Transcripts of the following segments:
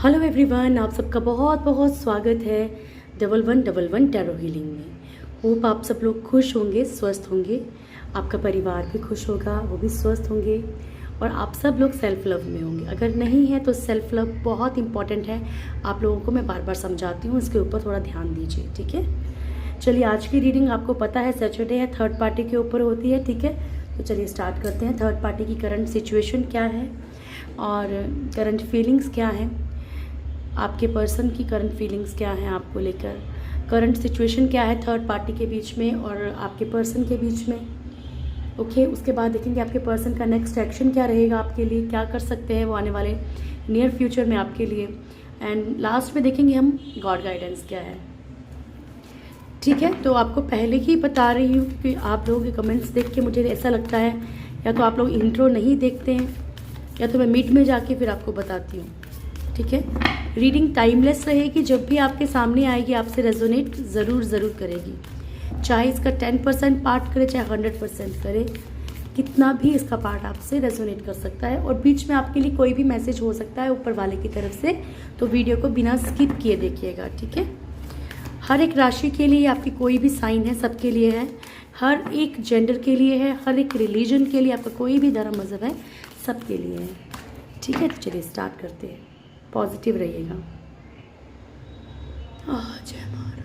Hello everyone, आप सबका बहुत बहुत स्वागत है 1111 टैरो हीलिंग में। होप आप सब लोग खुश होंगे, स्वस्थ होंगे, आपका परिवार भी खुश होगा, वो भी स्वस्थ होंगे और आप सब लोग सेल्फ लव में होंगे। अगर नहीं है तो सेल्फ लव बहुत इंपॉर्टेंट है। आप लोगों को मैं बार बार समझाती हूँ, इसके ऊपर थोड़ा ध्यान दीजिए, ठीक है। चलिए, आज की रीडिंग आपको पता है सैटरडे है, थर्ड पार्टी के ऊपर होती है, ठीक है। तो चलिए स्टार्ट करते हैं। थर्ड पार्टी की करंट सिचुएशन क्या है और करंट फीलिंग्स क्या है, आपके पर्सन की करंट फीलिंग्स क्या हैं आपको लेकर, करंट सिचुएशन क्या है थर्ड पार्टी के बीच में और आपके पर्सन के बीच में। ओके, उसके बाद देखेंगे आपके पर्सन का नेक्स्ट एक्शन क्या रहेगा आपके लिए, क्या कर सकते हैं वो आने वाले नियर फ्यूचर में आपके लिए। एंड लास्ट में देखेंगे हम गॉड गाइडेंस क्या है, ठीक है। तो आपको पहले ही बता रही हूँ कि आप लोगों के कमेंट्स देख के मुझे ऐसा लगता है या तो आप लोग इंट्रो नहीं देखते हैं या तो मैं मिड में जाके फिर आपको बताती हूँ, ठीक है। रीडिंग टाइमलेस रहेगी, जब भी आपके सामने आएगी आपसे रेजोनेट ज़रूर करेगी, चाहे इसका 10% पार्ट करे चाहे 100% करे, कितना भी इसका पार्ट आपसे रेजोनेट कर सकता है। और बीच में आपके लिए कोई भी मैसेज हो सकता है ऊपर वाले की तरफ से, तो वीडियो को बिना स्किप किए देखिएगा, ठीक है। हर एक राशि के लिए, आपकी कोई भी साइन है सबके लिए है, हर एक जेंडर के लिए है, हर एक रिलीजन के लिए, आपका कोई भी धर्म मज़हब है सबके लिए है, ठीक है। तो चलिए स्टार्ट करते हैं, पॉजिटिव रहिएगा। जय महाराज।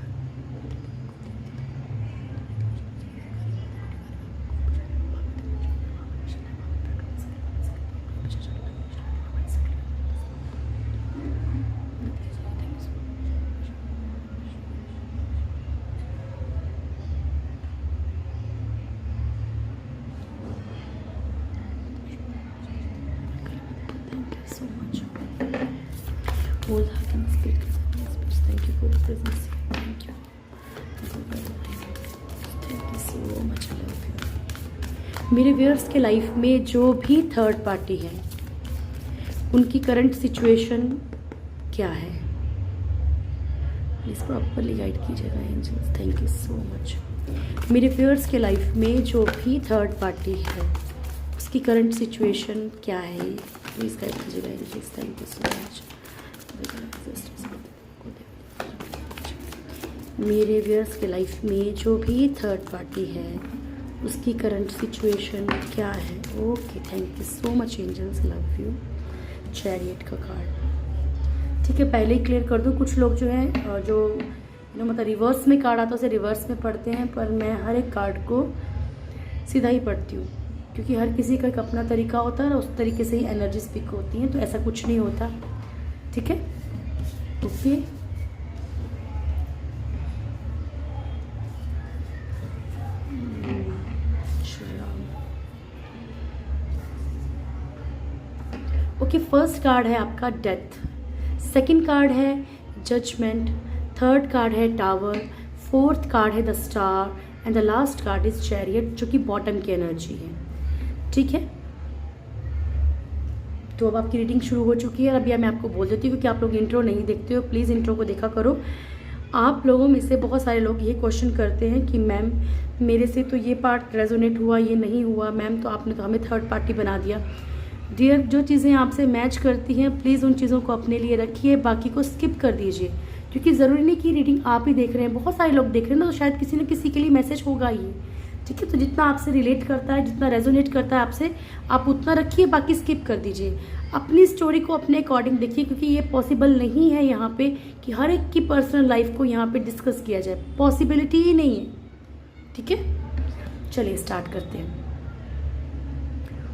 So much. Hold heart and spirit. Thank you for the presence. Thank you. Thank you so much. I love you. मेरे व्यूअर्स के लाइफ में जो भी थर्ड पार्टी है उनकी करंट सिचुएशन क्या है, प्लीज़ प्रॉपरली गाइड कीजिएगा angels. Thank you so much. मेरे व्यूअर्स के लाइफ में जो भी थर्ड पार्टी है उसकी करंट सिचुएशन क्या है, प्लीज़ गाइड कीजिएगा angels. Thank you so much. मेरे व्यूअर्स के लाइफ में जो भी थर्ड पार्टी है उसकी करंट सिचुएशन क्या है। Okay, thank you so much angels, love you. Chariot का कार्ड, ठीक है, पहले ही क्लियर कर दूँ। कुछ लोग जो है जो मतलब रिवर्स में कार्ड आता है उसे रिवर्स में पढ़ते हैं, पर मैं हर एक कार्ड को सीधा ही पढ़ती हूँ क्योंकि हर किसी का एक अपना तरीका होता है और उस तरीके से ही एनर्जी स्पीक होती है, तो ऐसा कुछ नहीं होता, ठीक है। ओके, ओके, फर्स्ट कार्ड है आपका डेथ, सेकंड कार्ड है जजमेंट, थर्ड कार्ड है टावर, फोर्थ कार्ड है the star and the last card is chariot, जो कि बॉटम की एनर्जी है, ठीक है। तो अब आपकी रीडिंग शुरू हो चुकी है। अभी मैं आपको बोल देती हूँ क्योंकि आप लोग इंट्रो नहीं देखते हो, प्लीज़ इंट्रो को देखा करो। आप लोगों में से बहुत सारे लोग ये क्वेश्चन करते हैं कि मैम मेरे से तो ये पार्ट रेजोनेट हुआ, ये नहीं हुआ मैम, तो आपने तो हमें थर्ड पार्टी बना दिया। डियर, जो चीज़ें आपसे मैच करती हैं प्लीज़ उन चीज़ों को अपने लिए रखिए, बाकी को स्किप कर दीजिए, क्योंकि ज़रूरी नहीं कि रीडिंग आप ही देख रहे हैं, बहुत सारे लोग देख रहे हैं ना, तो शायद किसी न किसी के लिए मैसेज होगा ही, ठीक है। तो जितना आपसे रिलेट करता है, जितना रेजोनेट करता है आपसे, आप उतना रखिए, बाकी स्किप कर दीजिए। अपनी स्टोरी को अपने अकॉर्डिंग देखिए, क्योंकि ये पॉसिबल नहीं है यहाँ पे कि हर एक की पर्सनल लाइफ को यहाँ पे डिस्कस किया जाए, पॉसिबिलिटी ही नहीं है, ठीक है। चलिए स्टार्ट करते हैं।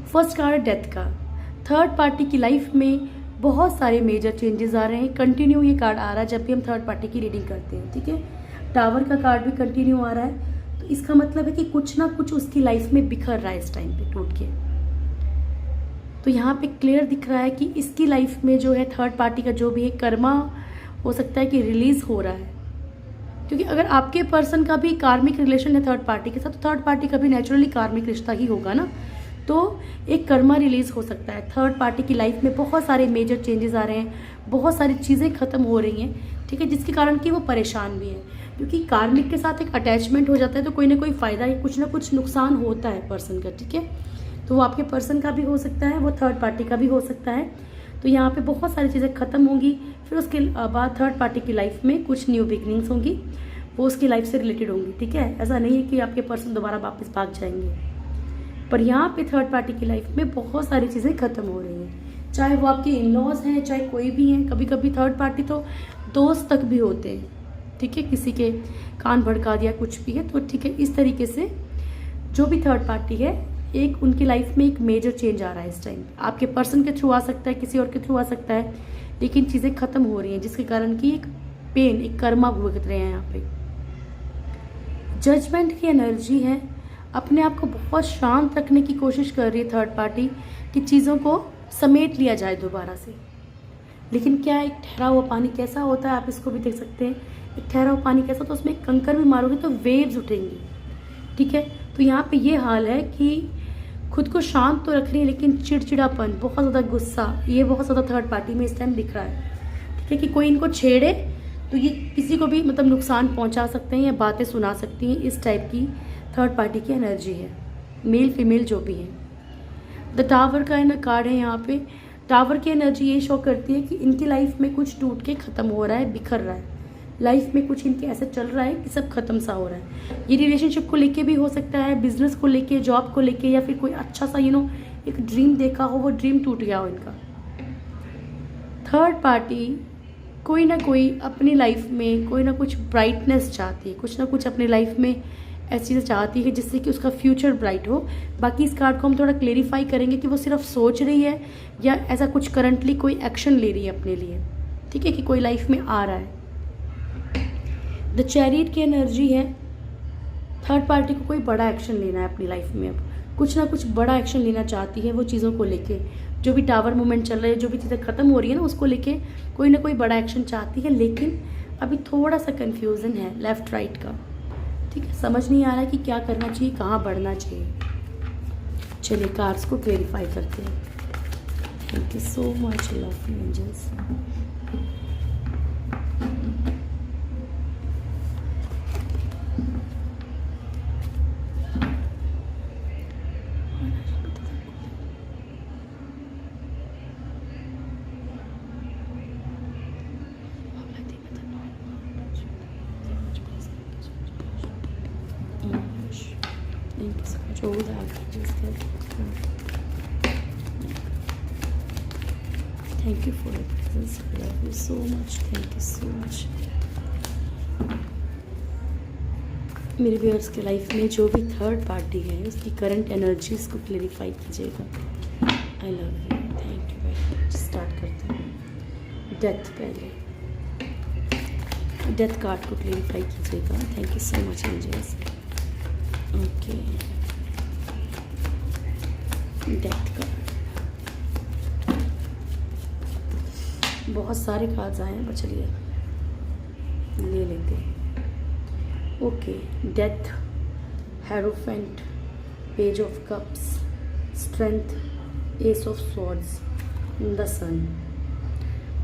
फर्स्ट कार्ड डेथ का, थर्ड पार्टी की लाइफ में बहुत सारे मेजर चेंजेस आ रहे हैं। कंटिन्यू ये कार्ड आ रहा है जब भी हम थर्ड पार्टी की रीडिंग करते हैं, ठीक है। टावर का कार्ड भी कंटिन्यू आ रहा है, तो इसका मतलब है कि कुछ ना कुछ उसकी लाइफ में बिखर रहा है इस टाइम पे टूट के। तो यहाँ पे क्लियर दिख रहा है कि इसकी लाइफ में जो है थर्ड पार्टी का जो भी है कर्मा हो सकता है कि रिलीज हो रहा है, क्योंकि अगर आपके पर्सन का भी कार्मिक रिलेशन है थर्ड पार्टी के साथ, तो थर्ड पार्टी का भी नेचुरली कार्मिक रिश्ता ही होगा ना, तो एक कर्मा रिलीज हो सकता है। थर्ड पार्टी की लाइफ में बहुत सारे मेजर चेंजेस आ रहे हैं, बहुत सारी चीज़ें खत्म हो रही हैं, ठीक है, जिसके कारण कि वो परेशान भी है, क्योंकि कार्मिक के साथ एक अटैचमेंट हो जाता है तो कोई ना कोई फ़ायदा या कुछ ना कुछ नुकसान होता है पर्सन का, ठीक है। तो वो आपके पर्सन का भी हो सकता है, वो थर्ड पार्टी का भी हो सकता है। तो यहाँ पे बहुत सारी चीज़ें ख़त्म होंगी। फिर उसके बाद थर्ड पार्टी की लाइफ में कुछ न्यू बिगनिंग्स होंगी, वो उसकी लाइफ से रिलेटेड होंगी, ठीक है। ऐसा नहीं है कि आपके पर्सन दोबारा वापस भाग जाएंगे, पर यहाँ पे थर्ड पार्टी की लाइफ में बहुत सारी चीज़ें ख़त्म हो रही हैं, चाहे वो आपके इन लॉज हैं, चाहे कोई भी हैं। कभी कभी थर्ड पार्टी तो दोस्त तक भी होते हैं, ठीक है, किसी के कान भड़का दिया कुछ भी है तो ठीक है। इस तरीके से जो भी थर्ड पार्टी है, एक उनकी लाइफ में एक मेजर चेंज आ रहा है इस टाइम। आपके पर्सन के थ्रू आ सकता है, किसी और के थ्रू आ सकता है, लेकिन चीज़ें ख़त्म हो रही हैं जिसके कारण कि एक पेन, एक कर्मा भुगत रहे हैं यहाँ पे। जजमेंट की एनर्जी है, अपने आप को बहुत शांत रखने की कोशिश कर रही है थर्ड पार्टी कि चीज़ों को समेट लिया जाए दोबारा से। लेकिन क्या एक ठहरा हुआ पानी कैसा होता है, आप इसको भी देख सकते हैं। एक ठहरा हुआ पानी कैसा, तो उसमें कंकर भी मारोगे तो वेव्स उठेंगी, ठीक है। तो यहाँ पे ये हाल है कि खुद को शांत तो रख रही है, लेकिन चिड़चिड़ापन, बहुत ज़्यादा गुस्सा, ये बहुत ज़्यादा थर्ड पार्टी में इस टाइम दिख रहा है, ठीक है। कि कोई इनको छेड़े तो ये किसी को भी मतलब नुकसान पहुँचा सकते हैं या बातें सुना सकती हैं, इस टाइप की थर्ड पार्टी की एनर्जी है, मेल फीमेल जो भी है। द टावर का कार्ड है यहाँ पे। टावर की एनर्जी ये शो करती है कि इनकी लाइफ में कुछ टूट के ख़त्म हो रहा है, बिखर रहा है, लाइफ में कुछ इनके ऐसे चल रहा है कि सब खत्म सा हो रहा है। ये रिलेशनशिप को लेके भी हो सकता है, बिजनेस को लेके, जॉब को लेके, या फिर कोई अच्छा सा एक ड्रीम देखा हो, वो ड्रीम टूट गया हो इनका। थर्ड पार्टी कोई ना कोई अपनी लाइफ में कोई ना कुछ ब्राइटनेस चाहती है, कुछ ना कुछ अपनी लाइफ में ऐसी चीज़ें चाहती है जिससे कि उसका फ्यूचर ब्राइट हो। बाकी इस कार्ड को हम थोड़ा क्लेरिफाई करेंगे कि वो सिर्फ सोच रही है या ऐसा कुछ करंटली कोई एक्शन ले रही है अपने लिए, ठीक है, कि कोई लाइफ में आ रहा है। द चैरियट की एनर्जी है, थर्ड पार्टी को कोई बड़ा एक्शन लेना है अपनी लाइफ में, अब कुछ ना कुछ बड़ा एक्शन लेना चाहती है वो चीज़ों को लेके। जो भी टावर मूवमेंट चल रहा है, जो भी चीज़ें खत्म हो रही है ना, उसको लेके कोई ना कोई बड़ा एक्शन चाहती है, लेकिन अभी थोड़ा सा कन्फ्यूज़न है लेफ्ट राइट का, ठीक है। समझ नहीं आ रहा है कि क्या करना चाहिए, कहाँ बढ़ना चाहिए। चलिए कार्ड्स को क्लेरिफाई करते हैं। Thank you so much love angels. Thank you so much. Oh, that is good. Thank you for your presence. I love you so much. Thank you so much. मेरे व्यूअर्स के life में जो भी third party है उसकी current energies को clarify कीजिएगा। I love you, thank you very much. Start करते हैं। डेथ, पहले डेथ कार्ड को क्लेरिफाई कीजिएगा। Thank you so much angels. Okay, death card, बहुत सारे कार्ड्स आए हैं, पर चलिए ले लेते हैं। Okay, death, hierophant, page of cups, strength, ace of swords, the sun.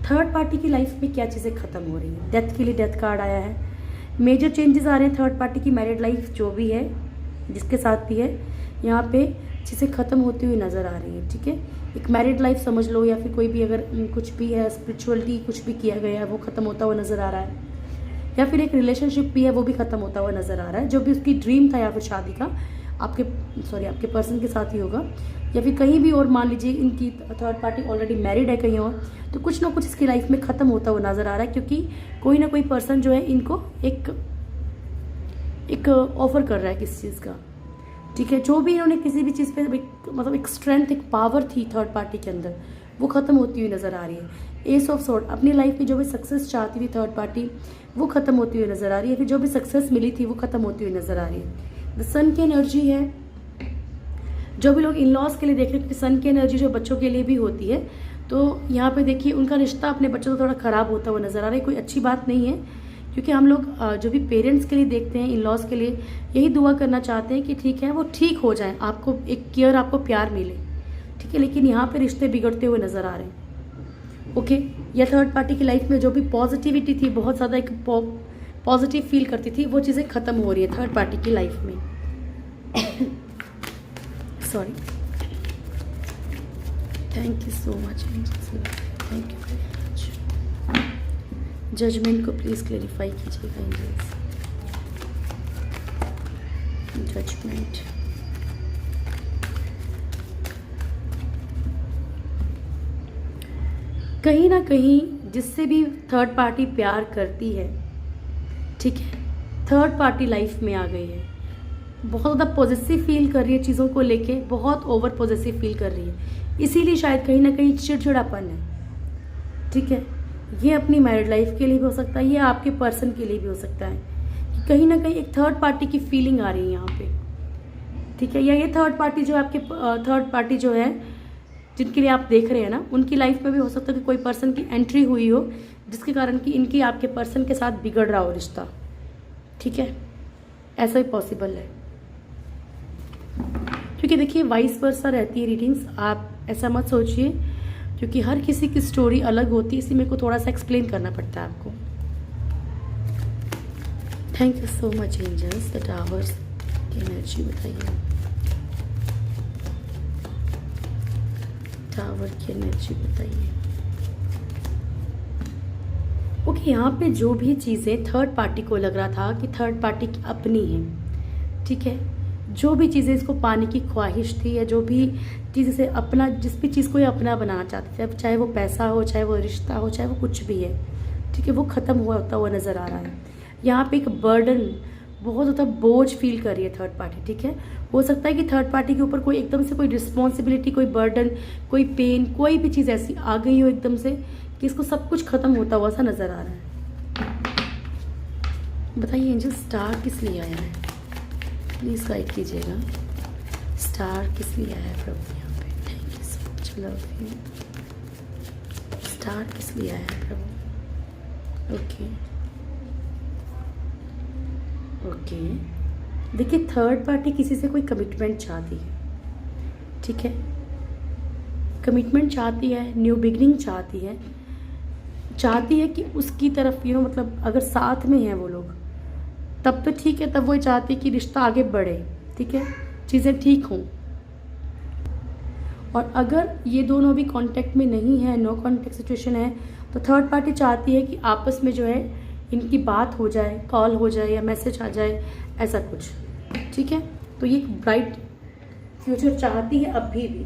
Third party की लाइफ में क्या चीज़ें ख़त्म हो रही हैं? डेथ के लिए डेथ कार्ड आया है। मेजर चेंजेस आ रहे हैं थर्ड पार्टी की मैरिड लाइफ जो भी है, जिसके साथ भी है, यहाँ पे चीज़ें ख़त्म होती हुई नज़र आ रही है, ठीक है। एक मैरिड लाइफ समझ लो, या फिर कोई भी अगर कुछ भी है, स्पिरिचुअलिटी कुछ भी किया गया है वो ख़त्म होता हुआ नज़र आ रहा है, या फिर एक रिलेशनशिप भी है वो भी ख़त्म होता हुआ नज़र आ रहा है। जो भी उसकी ड्रीम था या फिर शादी का, आपके पर्सन के साथ ही होगा, या फिर कहीं भी और, मान लीजिए इनकी थर्ड पार्टी ऑलरेडी मैरिड है कहीं और, तो कुछ ना कुछ इसकी लाइफ में ख़त्म होता हुआ नज़र आ रहा है, क्योंकि कोई ना कोई पर्सन जो है इनको एक ऑफर कर रहा है किसी चीज़ का, ठीक है। जो भी इन्होंने किसी भी चीज़ पे मतलब एक स्ट्रेंथ, एक पावर थी थर्ड पार्टी के अंदर, वो ख़त्म होती हुई नज़र आ रही है। एस ऑफ स्वॉर्ड, अपनी लाइफ में जो भी सक्सेस चाहती थी थर्ड पार्टी, वो ख़त्म होती हुई नज़र आ रही है। फिर जो भी सक्सेस मिली थी वो ख़त्म होती हुई नज़र आ रही है। द सन की एनर्जी है, जो भी लोग इन लॉज के लिए देख रहे हैं, क्योंकि सन की एनर्जी जो बच्चों के लिए भी होती है, तो यहाँ पे देखिए उनका रिश्ता अपने बच्चों से थोड़ा ख़राब होता हुआ नज़र आ रहा है। कोई अच्छी बात नहीं है, क्योंकि हम लोग जो भी पेरेंट्स के लिए देखते हैं, इन लॉज के लिए यही दुआ करना चाहते हैं कि ठीक है वो ठीक हो जाए, आपको एक केयर, आपको प्यार मिले, ठीक है। लेकिन यहाँ पे रिश्ते बिगड़ते हुए नज़र आ रहे हैं, ओके। या थर्ड पार्टी की लाइफ में जो भी पॉजिटिविटी थी, बहुत ज़्यादा एक पॉजिटिव फील करती थी, वो चीज़ें ख़त्म हो रही है थर्ड पार्टी की लाइफ में। Sorry, thank you so much. Thank you very much. Judgement को प्लीज़ क्लेरिफाई कीजिएगा एंजल्स। जजमेंट, कहीं ना कहीं जिससे भी थर्ड पार्टी प्यार करती है, ठीक है, थर्ड पार्टी लाइफ में आ गई है, बहुत ज़्यादा पॉजिटिव फील कर रही है चीज़ों को लेके, बहुत ओवर पॉजिटिव फील कर रही है, इसीलिए शायद कहीं ना कहीं चिड़चिड़ापन है, ठीक है। ये अपनी मैरिड लाइफ के लिए भी हो सकता है, ये आपके पर्सन के लिए भी हो सकता है कि कहीं ना कहीं एक थर्ड पार्टी की फीलिंग आ रही है यहाँ पे, ठीक है। या ये थर्ड पार्टी जो आपके थर्ड पार्टी जो है जिनके लिए आप देख रहे हैं ना, उनकी लाइफ में भी हो सकता है कि कोई पर्सन की एंट्री हुई हो जिसके कारण कि इनकी आपके पर्सन के साथ बिगड़ रहा हो रिश्ता, ठीक है, ऐसा भी पॉसिबल है। क्योंकि देखिए वाइस वर्सा रहती है रीडिंग्स, आप ऐसा मत सोचिए, क्योंकि हर किसी की स्टोरी अलग होती है, इसलिए मेरे को थोड़ा सा एक्सप्लेन करना पड़ता है आपको। Thank you so much angels. The towers की एनर्जी बताइए, टावर की एनर्जी बताइए। ओके, यहाँ पे जो भी चीज़ें थर्ड पार्टी को लग रहा था कि थर्ड पार्टी की अपनी है, ठीक है, जो भी चीज़ें इसको पाने की ख्वाहिश थी या जो भी चीज़ इसे अपना, जिस भी चीज़ को ये अपना बनाना चाहते थे, अब चाहे वो पैसा हो, चाहे वो रिश्ता हो, चाहे वो कुछ भी है, ठीक है, वो ख़त्म होता हुआ नज़र आ रहा है। यहाँ पे एक बर्डन, बहुत ज़्यादा बोझ फील कर रही है थर्ड पार्टी, ठीक है। हो सकता है कि थर्ड पार्टी के ऊपर कोई एकदम से कोई रिस्पॉन्सिबिलिटी, कोई बर्डन, कोई पेन, कोई भी चीज़ ऐसी आ गई हो एकदम से कि इसको सब कुछ ख़त्म होता हुआ सा नज़र आ रहा है। बताइए एंजल, स्टार किस लिए आया है, प्लीज़ गाइड कीजिएगा। स्टार किस लिए आया है प्रभु यहाँ पे? Thank you so much, love you. Star किस लिए आया है प्रभु? ओके, देखिए थर्ड पार्टी किसी से कोई कमिटमेंट चाहती है, ठीक है, कमिटमेंट चाहती है, न्यू बिगनिंग चाहती है कि उसकी तरफ मतलब अगर साथ में है वो लोग तब तो ठीक है, तब वो चाहती है कि रिश्ता आगे बढ़े, ठीक है, चीज़ें ठीक हों। और अगर ये दोनों भी कांटेक्ट में नहीं है, नो कांटेक्ट सिचुएशन है, तो थर्ड पार्टी चाहती है कि आपस में जो है इनकी बात हो जाए, कॉल हो जाए या मैसेज आ जाए, ऐसा कुछ, ठीक है। तो ये ब्राइट फ्यूचर चाहती है अभी भी।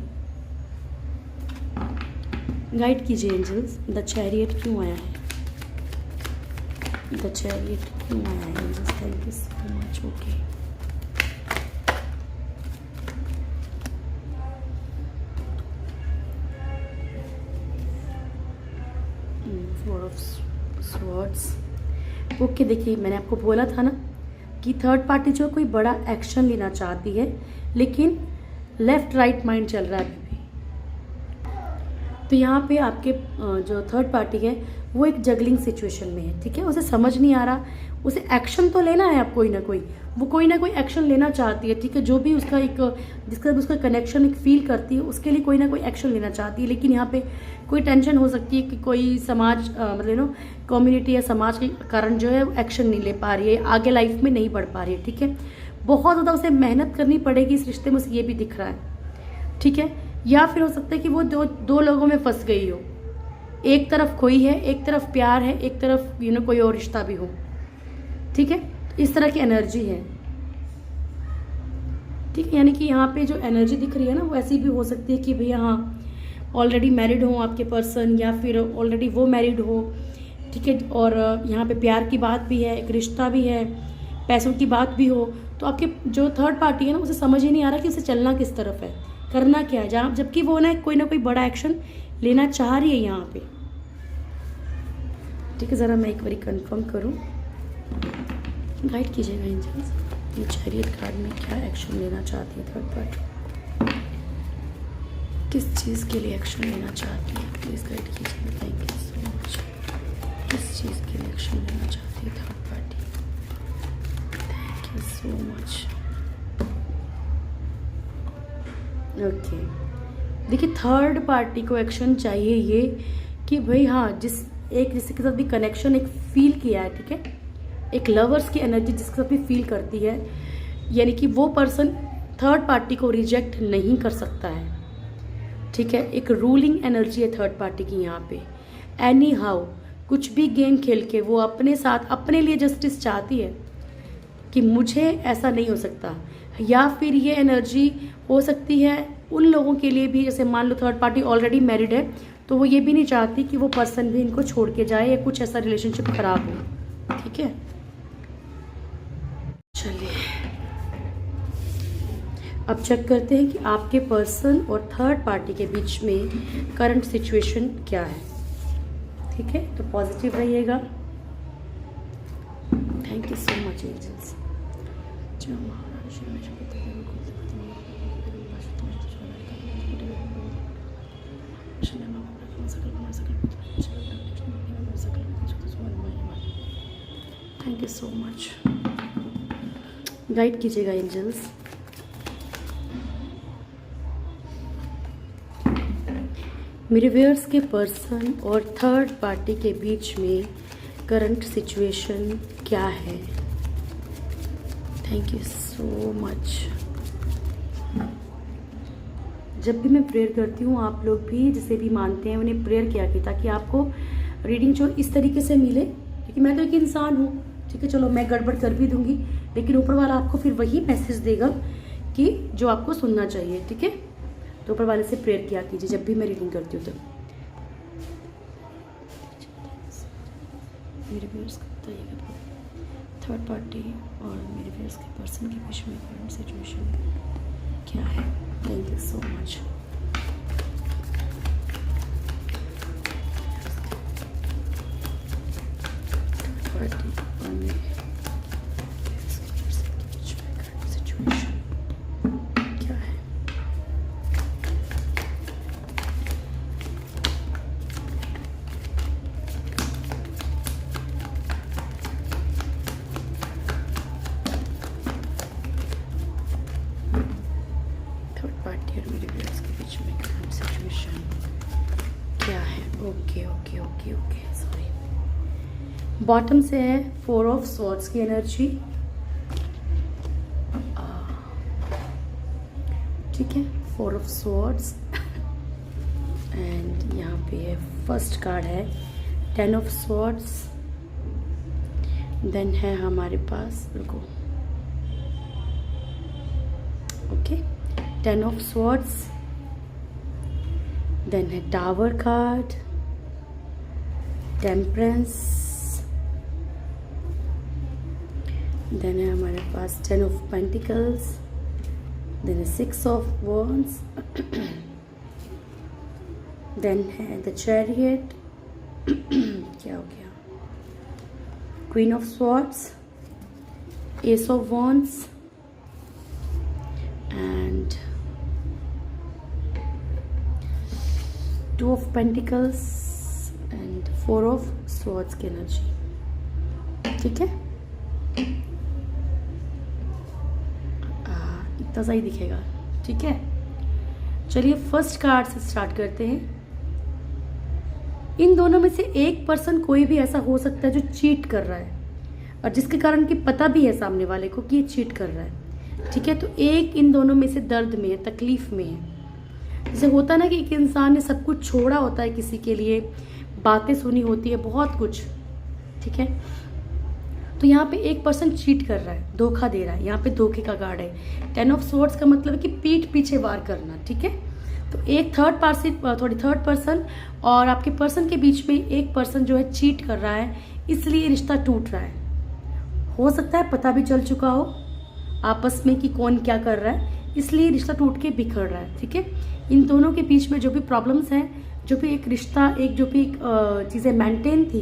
गाइड कीजिए एंजल्स, द चैरियट क्यों आया है? द चैरियट क्यों आया है angels? Thank you so much. Okay, four of swords. Okay, देखिए मैंने आपको बोला था ना कि थर्ड पार्टी जो कोई बड़ा एक्शन लेना चाहती है, लेकिन लेफ्ट राइट माइंड चल रहा है अभी भी। तो यहाँ पे आपके जो थर्ड पार्टी है वो एक जगलिंग सिचुएशन में है, ठीक है, उसे समझ नहीं आ रहा, उसे एक्शन तो लेना है, आप कोई ना कोई एक्शन लेना चाहती है, ठीक है, जो भी उसका एक जिसका उसका कनेक्शन एक फील करती है उसके लिए कोई ना कोई एक्शन लेना चाहती है। लेकिन यहाँ पे कोई टेंशन हो सकती है कि कोई समाज मतलब कम्युनिटी या समाज के कारण जो है एक्शन नहीं ले पा रही है, आगे लाइफ में नहीं बढ़ पा रही है, ठीक है, बहुत ज़्यादा उसे मेहनत करनी पड़ेगी इस रिश्ते में, उसे ये भी दिख रहा है, ठीक है। या फिर हो सकता है कि वो दो लोगों में फंस गई हो, एक तरफ कोई है, एक तरफ प्यार है, एक तरफ कोई और रिश्ता भी हो, ठीक है, इस तरह की एनर्जी है, ठीक है। यानी कि यहाँ पे जो एनर्जी दिख रही है ना वो ऐसी भी हो सकती है कि भैया हाँ ऑलरेडी मैरिड हो आपके पर्सन, या फिर ऑलरेडी वो मैरिड हो, ठीक है, और यहाँ पे प्यार की बात भी है, एक रिश्ता भी है, पैसों की बात भी हो। तो आपके जो थर्ड पार्टी है ना उसे समझ ही नहीं आ रहा कि उसे चलना किस तरफ है, करना क्या है, जहाँ जबकि वो ना कोई बड़ा एक्शन लेना चाह रही है यहाँ पे, ठीक है। ज़रा मैं एक बार कंफर्म करूँ, गाइड कीजिएगा एंजल्स, ये चैरियट कार्ड में क्या एक्शन लेना चाहती है थर्ड पार्टी, किस चीज़ के लिए एक्शन लेना चाहती है, प्लीज़ गाइड कीजिए। Thank you so much. किस चीज़ के लिए एक्शन लेना चाहती है third party? Thank you so much. Okay, देखिए थर्ड पार्टी को एक्शन चाहिए ये कि भाई हाँ जिसके साथ भी कनेक्शन एक फील किया है, ठीक है, एक लवर्स की एनर्जी जिसके साथ भी फील करती है, यानी कि वो पर्सन थर्ड पार्टी को रिजेक्ट नहीं कर सकता है, ठीक है, एक रूलिंग एनर्जी है थर्ड पार्टी की यहाँ पे। एनी हाउ कुछ भी गेम खेल के वो अपने साथ अपने लिए जस्टिस चाहती है कि मुझे ऐसा नहीं हो सकता। या फिर ये एनर्जी हो सकती है उन लोगों के लिए भी, जैसे मान लो थर्ड पार्टी ऑलरेडी मैरिड है तो वो ये भी नहीं चाहती कि वो पर्सन भी इनको छोड़ के जाए या कुछ ऐसा रिलेशनशिप खराब हो। ठीक है, चलिए अब चेक करते हैं कि आपके पर्सन और थर्ड पार्टी के बीच में करंट सिचुएशन क्या है। ठीक है, तो पॉजिटिव रहिएगा। Thank you so much angels. Thank you so much, guide कीजिएगा एंजल्स। मेरे व्यूअर्स के पर्सन और थर्ड पार्टी के बीच में करंट सिचुएशन क्या है। Thank you so much. जब भी मैं प्रेयर करती हूँ आप लोग भी जिसे भी मानते हैं उन्हें प्रेयर किया कि ताकि आपको रीडिंग जो इस तरीके से मिले, क्योंकि मैं तो एक इंसान हूँ। ठीक है, चलो मैं गड़बड़ कर भी दूंगी लेकिन ऊपर वाला आपको फिर वही मैसेज देगा कि जो आपको सुनना चाहिए। ठीक है, तो ऊपर वाले से प्रेयर किया कीजिए जब भी मैं रीडिंग करती हूँ। तो मेरे व्यूअर्स को बताइएगा थर्ड पार्टी और मेरे व्यूअर्स के पर्सन के बीच में करंट सिचुएशन क्या है। Thank you so much. Party और मेरे व्यूअर्स के पर्सन के बीच में करंट सिचुएशन क्या है। पार्टी और मेरे व्यूअर्स के बीच में करंट सिचुएशन क्या है। Okay okay okay okay, sorry. Bottom से है 4 ऑफ स्वॉर्ड्स की एनर्जी। ठीक है, 4 ऑफ स्वॉर्ड्स एंड यहाँ पे है फर्स्ट कार्ड है 10 ऑफ स्वॉर्ड्स। देन है हमारे पास, रुको, ओके, 10 of swords, then है tower card, temperance, then है हमारे पास 10 of pentacles, then है 6 of wands, then है the chariot, क्या हो गया, queen of swords, ace of wands and 2 of pentacles and 4 of swords की एनर्जी। ठीक है, इतना सही दिखेगा। ठीक है, चलिए फर्स्ट कार्ड से स्टार्ट करते हैं। इन दोनों में से एक पर्सन कोई भी ऐसा हो सकता है जो चीट कर रहा है और जिसके कारण कि पता भी है सामने वाले को कि ये चीट कर रहा है। ठीक है, तो एक इन दोनों में से दर्द में है, तकलीफ में है। जैसे होता ना कि एक इंसान ने सब कुछ छोड़ा होता है किसी के लिए, बातें सुनी होती है, बहुत कुछ। ठीक है, तो यहाँ पे एक पर्सन चीट कर रहा है, धोखा दे रहा है। यहाँ पे धोखे का कार्ड है। 10 ऑफ स्वॉर्ड्स का मतलब है कि पीठ पीछे वार करना। ठीक है, तो एक थर्ड पर्सन और आपके पर्सन के बीच में एक पर्सन जो है चीट कर रहा है, इसलिए रिश्ता टूट रहा है। हो सकता है पता भी चल चुका हो आपस में कि कौन क्या कर रहा है, इसलिए रिश्ता टूट के बिखर रहा है। ठीक है, इन दोनों के बीच में जो भी प्रॉब्लम्स हैं, जो भी एक रिश्ता, एक जो भी चीज़ें मेंटेन थी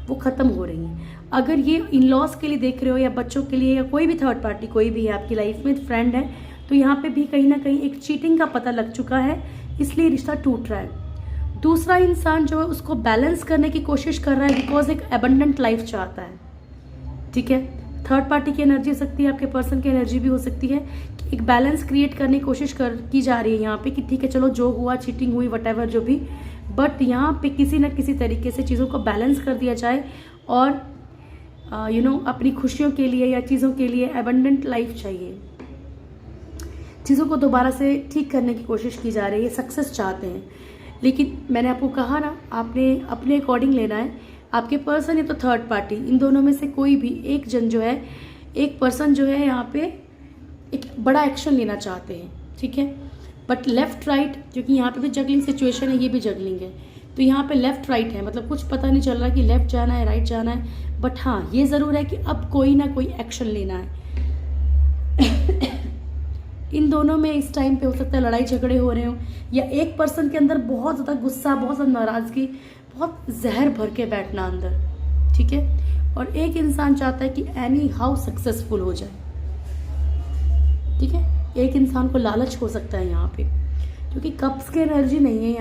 वो ख़त्म हो रही हैं। अगर ये इन लॉज के लिए देख रहे हो या बच्चों के लिए या कोई भी थर्ड पार्टी कोई भी है आपकी लाइफ में, फ्रेंड है, तो यहाँ पे भी कहीं ना कहीं एक चीटिंग का पता लग चुका है, इसलिए रिश्ता टूट रहा है। दूसरा इंसान जो है उसको बैलेंस करने की कोशिश कर रहा है बिकॉज एक एबंडेंट लाइफ चाहता है। ठीक है, थर्ड पार्टी की एनर्जी हो सकती है, आपके पर्सन की एनर्जी भी हो सकती है कि एक बैलेंस क्रिएट करने की कोशिश की जा रही है यहाँ पे कि ठीक है चलो जो हुआ, चीटिंग हुई, वटेवर जो भी, बट यहाँ पे किसी न किसी तरीके से चीज़ों को बैलेंस कर दिया जाए और अपनी खुशियों के लिए या चीज़ों के लिए एबंडेंट लाइफ चाहिए। चीज़ों को दोबारा से ठीक करने की कोशिश की जा रही है, सक्सेस चाहते हैं। लेकिन मैंने आपको कहा ना, आपने अपने अकॉर्डिंग लेना है। आपके पर्सन है तो थर्ड पार्टी, इन दोनों में से कोई भी एक जन जो है, एक पर्सन जो है यहाँ पे एक बड़ा एक्शन लेना चाहते हैं, ठीक है। बट लेफ्ट राइट, क्योंकि यहाँ पे भी जगलिंग सिचुएशन है, ये भी जगलिंग है, तो यहाँ पे लेफ्ट राइट है, मतलब कुछ पता नहीं चल रहा कि लेफ्ट जाना है राइट जाना है। बट हाँ, ये ज़रूर है कि अब कोई ना कोई एक्शन लेना है। इन दोनों में इस टाइम पे हो सकता है लड़ाई झगड़े हो रहे हो, या एक पर्सन के अंदर बहुत ज़्यादा गुस्सा, बहुत ज़्यादा नाराज़गी, बहुत जहर भर के बैठना अंदर, ठीक है। और एक इंसान चाहता है कि एनी हाउ सक्सेसफुल हो जाए, ठीक है। एक इंसान को लालच हो सकता है यहाँ पे, क्योंकि कप्स की एनर्जी नहीं है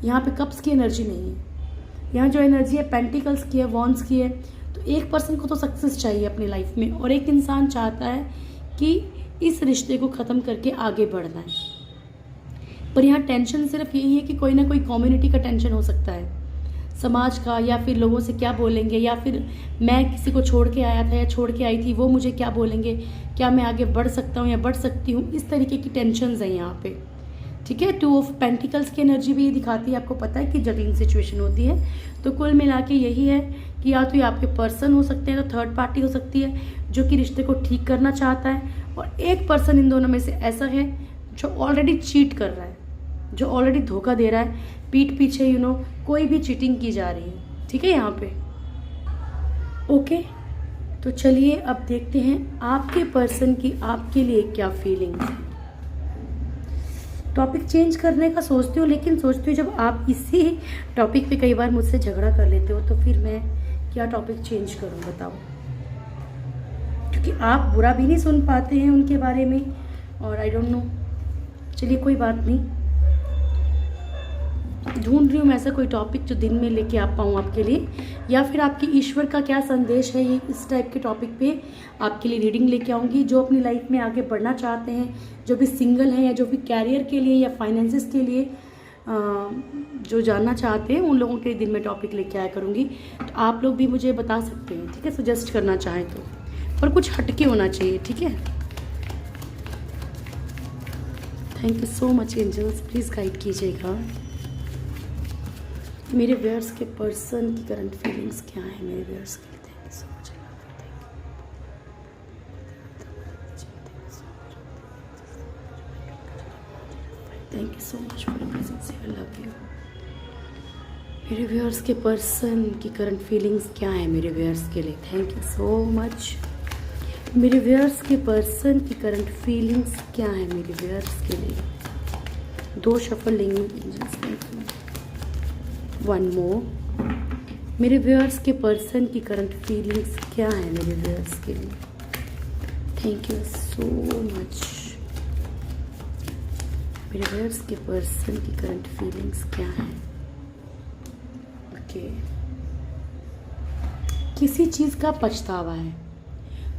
यहाँ पे कप्स की एनर्जी नहीं है। यहाँ जो एनर्जी है पेंटिकल्स की है, वॉन्ड्स की है। तो एक पर्सन को तो सक्सेस चाहिए अपनी लाइफ में, और एक इंसान चाहता है कि इस रिश्ते को ख़त्म करके आगे बढ़ना है। पर यहाँ टेंशन सिर्फ यही है कि कोई ना कोई कम्युनिटी का टेंशन हो सकता है, समाज का, या फिर लोगों से क्या बोलेंगे, या फिर मैं किसी को छोड़ के आया था या छोड़ के आई थी, वो मुझे क्या बोलेंगे, क्या मैं आगे बढ़ सकता हूँ या बढ़ सकती हूँ, इस तरीके की टेंशन्स हैं यहाँ पे, ठीक है। 2 ऑफ पेंटिकल्स की एनर्जी भी ये दिखाती है, आपको पता है कि जगलिंग सिचुएशन होती है। तो कुल मिला के यही है कि या तो ये आपके पर्सन हो सकते हैं, तो थर्ड पार्टी हो सकती है जो कि रिश्ते को ठीक करना चाहता है, और एक पर्सन इन दोनों में से ऐसा है जो ऑलरेडी चीट कर रहा है, जो ऑलरेडी धोखा दे रहा है, पीठ पीछे कोई भी चीटिंग की जा रही है, ठीक है यहाँ पे। ओके, तो चलिए अब देखते हैं आपके पर्सन की आपके लिए क्या फीलिंग्स है। टॉपिक चेंज करने का सोचती हूँ, लेकिन सोचती हूँ जब आप इसी टॉपिक पे कई बार मुझसे झगड़ा कर लेते हो, तो फिर मैं क्या टॉपिक चेंज करूँ बताओ, क्योंकि आप बुरा भी नहीं सुन पाते हैं उनके बारे में, और आई डोंट नो। चलिए कोई बात नहीं, ढूंढ रही हूँ मैं ऐसा कोई टॉपिक जो दिन में लेके आ पाऊँ आपके लिए, या फिर आपकी ईश्वर का क्या संदेश है, ये इस टाइप के टॉपिक पे आपके लिए रीडिंग लेके आऊँगी। जो अपनी लाइफ में आगे बढ़ना चाहते हैं, जो भी सिंगल हैं, या जो भी कैरियर के लिए या फाइनेंसिस के लिए जो जानना चाहते हैं, उन लोगों के दिन में टॉपिक लेके आया करूँगी। तो आप लोग भी मुझे बता सकते हैं, ठीक है, सजेस्ट करना चाहें तो, पर कुछ हटके होना चाहिए, ठीक है। Thank you so much angels, please guide कीजिएगा। मेरे व्यूअर्स के पर्सन की करंट फीलिंग्स क्या है मेरे व्यूअर्स के लिए। Thank you so much, thank you so much for your presence, I love you. मेरे व्यूअर्स के पर्सन की करंट फीलिंग्स क्या है मेरे व्यूअर्स के लिए। Thank you so much. मेरे व्यूअर्स के पर्सन की करंट फीलिंग्स क्या है मेरे व्यूअर्स के लिए। 2 शफल लेंगे एंजल्स, थैंक यू। 1 मोर। मेरे व्यूअर्स के पर्सन की करंट फीलिंग्स क्या है मेरे व्यूअर्स के लिए। Thank you so much. मेरे व्यूअर्स के पर्सन की करंट फीलिंग्स क्या है। ओके, किसी चीज़ का पछतावा है,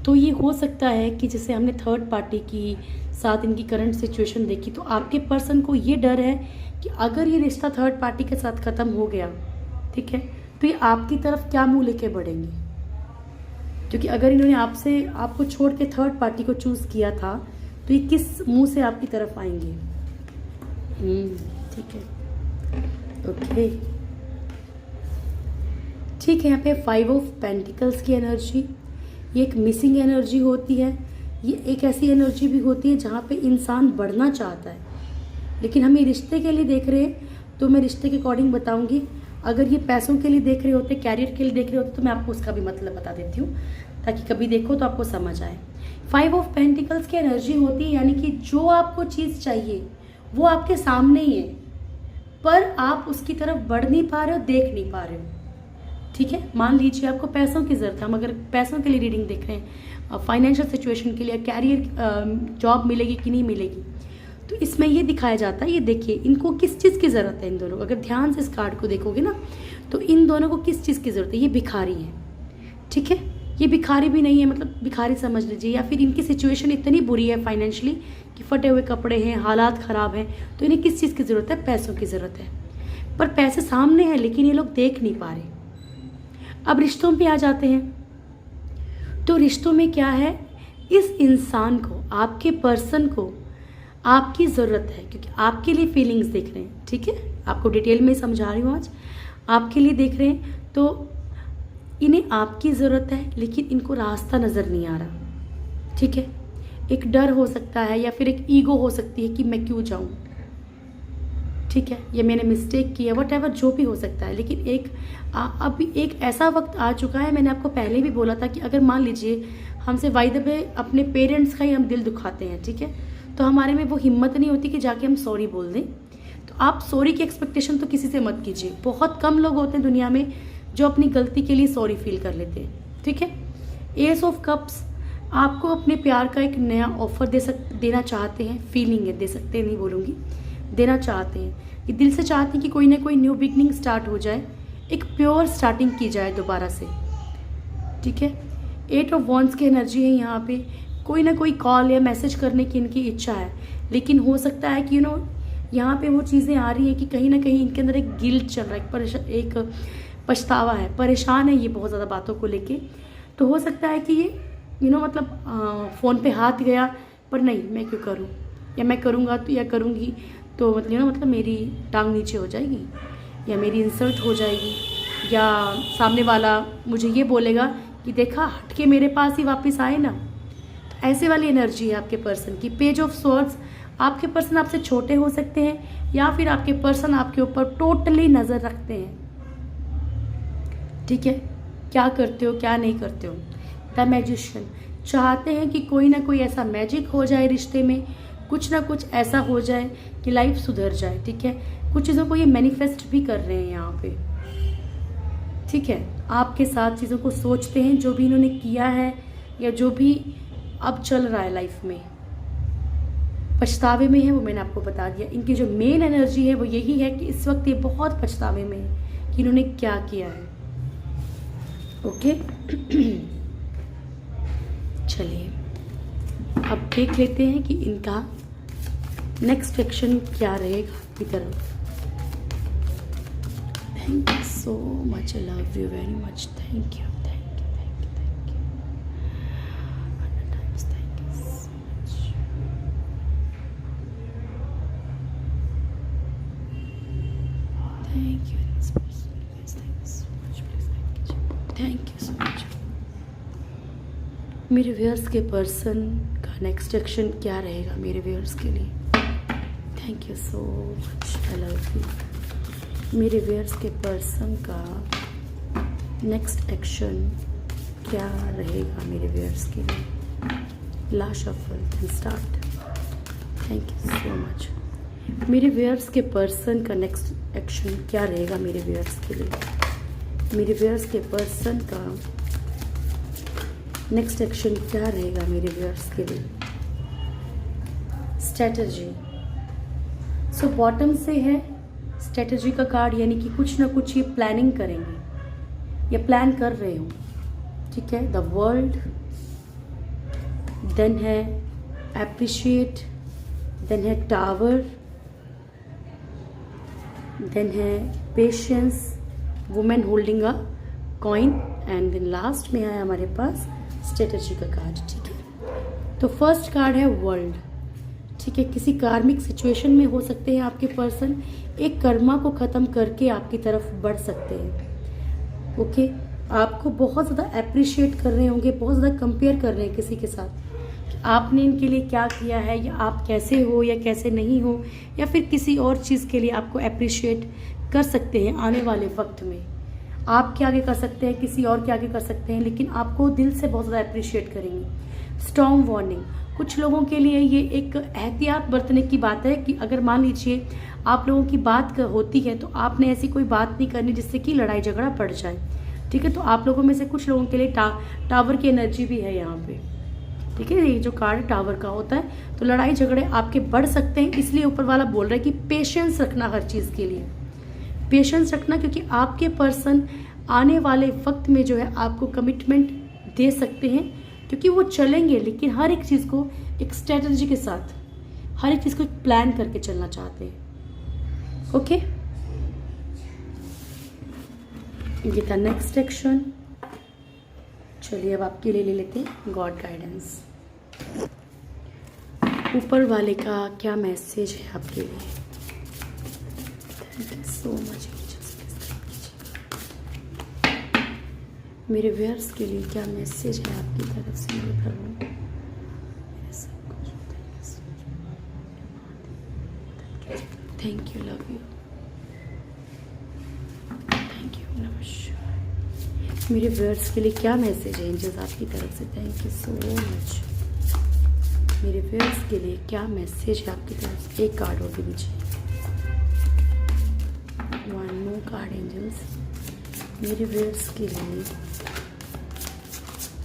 तो ये हो सकता है कि जैसे हमने थर्ड पार्टी की साथ इनकी करंट सिचुएशन देखी, तो आपके पर्सन को ये डर है कि अगर ये रिश्ता थर्ड पार्टी के साथ ख़त्म हो गया, ठीक है, तो ये आपकी तरफ क्या मुंह लेके बढ़ेंगे। क्योंकि अगर इन्होंने आपको छोड़ के थर्ड पार्टी को चूज़ किया था, तो ये किस मुंह से आपकी तरफ आएंगे। ठीक है, ओके, ठीक है। यहाँ पे 5 ऑफ पेंटिकल्स की एनर्जी, ये एक मिसिंग एनर्जी होती है। ये एक ऐसी एनर्जी भी होती है जहाँ पे इंसान बढ़ना चाहता है, लेकिन हम ये रिश्ते के लिए देख रहे हैं, तो मैं रिश्ते के अकॉर्डिंग बताऊंगी। अगर ये पैसों के लिए देख रहे होते, कैरियर के लिए देख रहे होते, तो मैं आपको उसका भी मतलब बता देती हूँ, ताकि कभी देखो तो आपको समझ आए। 5 ऑफ पेंटिकल्स की एनर्जी होती है, यानी कि जो आपको चीज़ चाहिए वो आपके सामने ही है, पर आप उसकी तरफ बढ़ नहीं पा रहे हो, देख नहीं पा रहे हो। ठीक है, मान लीजिए आपको पैसों की ज़रूरत है, हम अगर पैसों के लिए रीडिंग देख रहे हैं, फाइनेंशियल सिचुएशन के लिए, कैरियर जॉब मिलेगी कि नहीं मिलेगी, तो इसमें ये दिखाया जाता है। ये देखिए, इनको किस चीज़ की ज़रूरत है। इन दोनों, अगर ध्यान से इस कार्ड को देखोगे ना, तो इन दोनों को किस चीज़ की ज़रूरत है। ये भिखारी है, ठीक है, ये भिखारी भी नहीं है, मतलब भिखारी समझ लीजिए, या फिर इनकी सिचुएशन इतनी बुरी है फाइनेंशियली कि फटे हुए कपड़े हैं, हालात ख़राब हैं, तो इन्हें किस चीज़ की ज़रूरत है, पैसों की ज़रूरत है। पर पैसे सामने हैं, लेकिन ये लोग देख नहीं पा रहे। अब रिश्तों पे आ जाते हैं, तो रिश्तों में क्या है, इस इंसान को, आपके पर्सन को आपकी ज़रूरत है, क्योंकि आपके लिए फीलिंग्स देख रहे हैं, ठीक है, आपको डिटेल में समझा रही हूँ आज, आपके लिए देख रहे हैं, तो इन्हें आपकी ज़रूरत है, लेकिन इनको रास्ता नज़र नहीं आ रहा, ठीक है। एक डर हो सकता है या फिर एक ईगो हो सकती है कि मैं क्यों जाऊँ, ठीक है, ये मैंने मिस्टेक किया, वट एवर जो भी हो सकता है। लेकिन अभी एक ऐसा वक्त आ चुका है, मैंने आपको पहले भी बोला था कि अगर मान लीजिए हमसे वाई दफे अपने पेरेंट्स का ही हम दिल दुखाते हैं, ठीक है, तो हमारे में वो हिम्मत नहीं होती कि जाके हम सॉरी बोल दें। तो आप सॉरी की एक्सपेक्टेशन तो किसी से मत कीजिए। बहुत कम लोग होते हैं दुनिया में जो अपनी गलती के लिए सॉरी फील कर लेते हैं, ठीक है। एस ऑफ कप्स आपको अपने प्यार का एक नया ऑफर देना चाहते हैं, फीलिंग है, दे सकते हैं नहीं बोलूँगी, देना चाहते हैं, ये दिल से चाहते हैं कि कोई ना कोई न्यू बिगनिंग स्टार्ट हो जाए, एक प्योर स्टार्टिंग की जाए दोबारा से, ठीक है। 8 ऑफ वॉन्ड्स की एनर्जी है यहाँ पे, कोई ना कोई कॉल या मैसेज करने की इनकी इच्छा है, लेकिन हो सकता है कि यहाँ पे वो चीज़ें आ रही हैं कि कहीं ना कहीं इनके अंदर एक गिल्ट चल रहा है, एक पछतावा है, परेशान है ये बहुत ज़्यादा बातों को लेके। तो हो सकता है कि ये मतलब फ़ोन पे हाथ गया, पर नहीं मैं क्यों करूँ, या मैं करूँगा तो या करूँगी तो मतलब मेरी टांग नीचे हो जाएगी, या मेरी इंसल्ट हो जाएगी, या सामने वाला मुझे ये बोलेगा कि देखा हट के मेरे पास ही वापस आए ना। तो ऐसे वाली एनर्जी है आपके पर्सन की। पेज ऑफ स्वॉर्ड्स, आपके पर्सन आपसे छोटे हो सकते हैं, या फिर आपके पर्सन आपके ऊपर टोटली नज़र रखते हैं, ठीक है, क्या करते हो क्या नहीं करते हो। द मैजिशियन चाहते हैं कि कोई ना कोई ऐसा मैजिक हो जाए रिश्ते में, कुछ ना कुछ ऐसा हो जाए कि लाइफ सुधर जाए, ठीक है। कुछ चीज़ों को ये मैनिफेस्ट भी कर रहे हैं यहाँ पे, ठीक है। आपके साथ चीज़ों को सोचते हैं, जो भी इन्होंने किया है या जो भी अब चल रहा है लाइफ में, पछतावे में है, वो मैंने आपको बता दिया। इनकी जो मेन एनर्जी है वो यही है कि इस वक्त ये बहुत पछतावे में है कि इन्होंने क्या किया है, ओके। चलिए अब देख लेते हैं कि इनका नेक्स्ट एक्शन क्या रहेगा आपकी तरफ। Thank you so much, I love you very much, thank you, thank you, thank you, thank you 100 times, thank you so much. Thank you thank you so much. मेरे व्यूअर्स के person का next action क्या रहेगा मेरे viewers के लिए। Thank you so much, I love you. मेरे viewers के पर्सन का नेक्स्ट एक्शन क्या रहेगा मेरे व्यूअर्स के लिए। Last shuffle start. Thank you so much. मेरे व्यूअर्स के पर्सन का नेक्स्ट एक्शन क्या रहेगा मेरे व्यूअर्स के लिए। मेरे व्यूअर्स के पर्सन का नेक्स्ट एक्शन क्या रहेगा मेरे व्यूअर्स के लिए। स्ट्रेटजी, सो बॉटम से है स्ट्रेटजी का कार्ड, यानी कि कुछ ना कुछ ये प्लानिंग करेंगे या प्लान कर रहे हो, ठीक है। द वर्ल्ड, देन है एप्रिशिएट, देन है टावर, देन है patience, women holding a coin, and then last में है हमारे पास स्ट्रेटजी का कार्ड, ठीक है। तो फर्स्ट कार्ड है वर्ल्ड, ठीक है। किसी कार्मिक सिचुएशन में हो सकते हैं आपके पर्सन, एक कर्मा को ख़त्म करके आपकी तरफ बढ़ सकते हैं, ओके। आपको बहुत ज़्यादा अप्रिशिएट कर रहे होंगे, बहुत ज़्यादा कंपेयर कर रहे हैं किसी के साथ कि आपने इनके लिए क्या किया है, या आप कैसे हो या कैसे नहीं हो, या फिर किसी और चीज़ के लिए आपको अप्रिशिएट कर सकते हैं आने वाले वक्त में। आप क्या आगे कर सकते हैं, किसी और के आगे कर सकते हैं, लेकिन आपको दिल से बहुत ज़्यादा अप्रिशिएट करेंगे। स्ट्रॉन्ग वार्निंग, कुछ लोगों के लिए ये एक एहतियात बरतने की बात है कि अगर मान लीजिए आप लोगों की बात होती है तो आपने ऐसी कोई बात नहीं करनी जिससे कि लड़ाई झगड़ा बढ़ जाए, ठीक है। तो आप लोगों में से कुछ लोगों के लिए टावर की एनर्जी भी है यहाँ पे, ठीक है। ये जो कार्ड टावर का होता है, तो लड़ाई झगड़े आपके बढ़ सकते हैं, इसलिए ऊपर वाला बोल रहा है कि पेशेंस रखना, हर चीज़ के लिए पेशेंस रखना, क्योंकि आपके पर्सन आने वाले वक्त में जो है आपको कमिटमेंट दे सकते हैं, क्योंकि वो चलेंगे, लेकिन हर एक चीज़ को एक स्ट्रेटजी के साथ, हर एक चीज़ को प्लान करके चलना चाहते हैं, ओके। ये था नेक्स्ट एक्शन। चलिए अब आपके लिए ले लेते हैं गॉड गाइडेंस। ऊपर वाले का क्या मैसेज है आपके लिए? Thank you so much. मेरे व्यूअर्स के लिए क्या मैसेज है आपकी तरफ से मेरे प्रभु? Thank you, love you, thank you, नमस्कार। मेरे व्यूअर्स के लिए क्या मैसेज है एंजल्स आपकी तरफ से? Thank you so much. मेरे व्यूअर्स के लिए क्या मैसेज है आपकी तरफ से? एक कार्ड और दे दीजिए। One more card angels. मेरे व्यूअर्स के लिए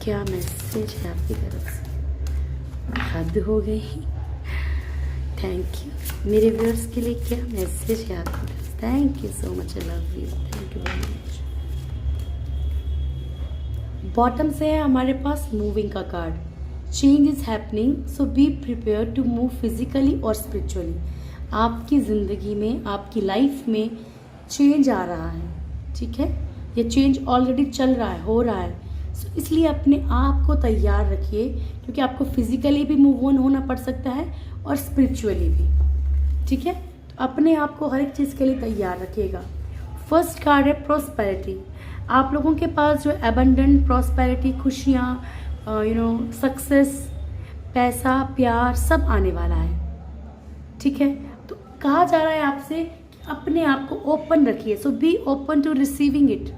क्या मैसेज है आपकी तरफ से? हद हो गई। Thank you. मेरे व्यूअर्स के लिए क्या मैसेज है आपकी तरफ से? Thank you so much, I love you, thank you very much. Bottom से है हमारे पास मूविंग का card. Change is happening, so be prepare to move physically और स्पिरिचुअली। आपकी ज़िंदगी में, आपकी लाइफ में चेंज आ रहा है, ठीक है? ये चेंज ऑलरेडी चल रहा है, हो रहा है। सो इसलिए अपने आप को तैयार रखिए, क्योंकि आपको फिजिकली भी मूव ऑन होना पड़ सकता है और स्पिरिचुअली भी, ठीक है? तो अपने आप को हर एक चीज़ के लिए तैयार रखिएगा। फर्स्ट कार्ड है प्रॉस्पेरिटी। आप लोगों के पास जो एबंडेंट प्रॉस्पेरिटी, खुशियाँ, सक्सेस, पैसा, प्यार सब आने वाला है, ठीक है? तो कहा जा रहा है आपसे कि अपने आप को ओपन रखिए। So be open to receiving it,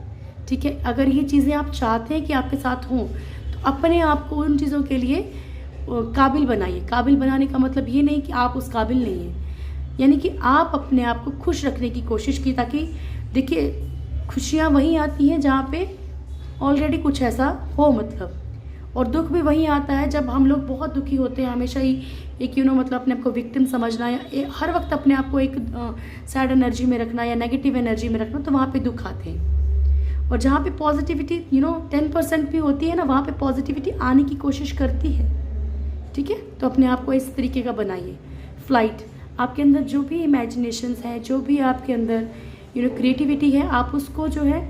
ठीक है? अगर ये चीज़ें आप चाहते हैं कि आपके साथ हों, तो अपने आप को उन चीज़ों के लिए काबिल बनाइए। काबिल बनाने का मतलब ये नहीं कि आप उस काबिल नहीं हैं, यानी कि आप अपने आप को खुश रखने की कोशिश की, ताकि देखिए खुशियाँ वहीं आती हैं जहाँ पे ऑलरेडी कुछ ऐसा हो, मतलब। और दुख भी वहीं आता है जब हम लोग बहुत दुखी होते हैं। हमेशा ही एक मतलब अपने आप को विक्टिम समझना या हर वक्त अपने आप को एक सैड एनर्जी में रखना या नेगेटिव एनर्जी में रखना, तो वहाँ पे दुख आते हैं। और जहाँ पे पॉजिटिविटी 10% भी होती है ना, वहाँ पे पॉजिटिविटी आने की कोशिश करती है, ठीक है? तो अपने आप को इस तरीके का बनाइए। फ्लाइट, आपके अंदर जो भी इमेजिनेशंस हैं, जो भी आपके अंदर क्रिएटिविटी है, आप उसको जो है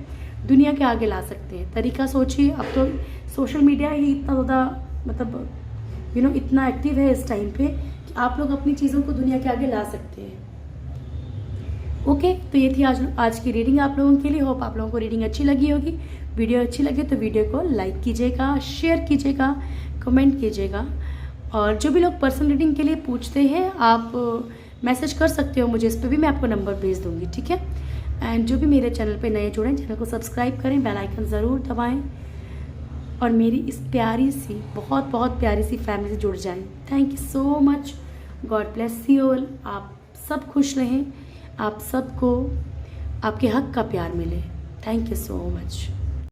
दुनिया के आगे ला सकते हैं। तरीका सोचिए। अब तो सोशल मीडिया ही इतना ज़्यादा मतलब इतना एक्टिव है इस टाइम पे कि आप लोग अपनी चीज़ों को दुनिया के आगे ला सकते हैं। ओके, तो ये थी आज की रीडिंग आप लोगों के लिए। होप आप लोगों को रीडिंग अच्छी लगी होगी। वीडियो अच्छी लगे तो वीडियो को लाइक कीजिएगा, शेयर कीजिएगा, कमेंट कीजिएगा। और जो भी लोग पर्सनल रीडिंग के लिए पूछते हैं, आप मैसेज कर सकते हो मुझे, इस पर भी मैं आपको नंबर भेज दूँगी, ठीक है? एंड जो भी मेरे चैनल पे नए जुड़े हैं, चैनल को सब्सक्राइब करें, बेल आइकन ज़रूर दबाएं और मेरी इस प्यारी सी, बहुत बहुत प्यारी सी फैमिली से जुड़ जाएं। Thank you so much. God bless you all. आप सब खुश रहें, आप सबको आपके हक का प्यार मिले। Thank you so much.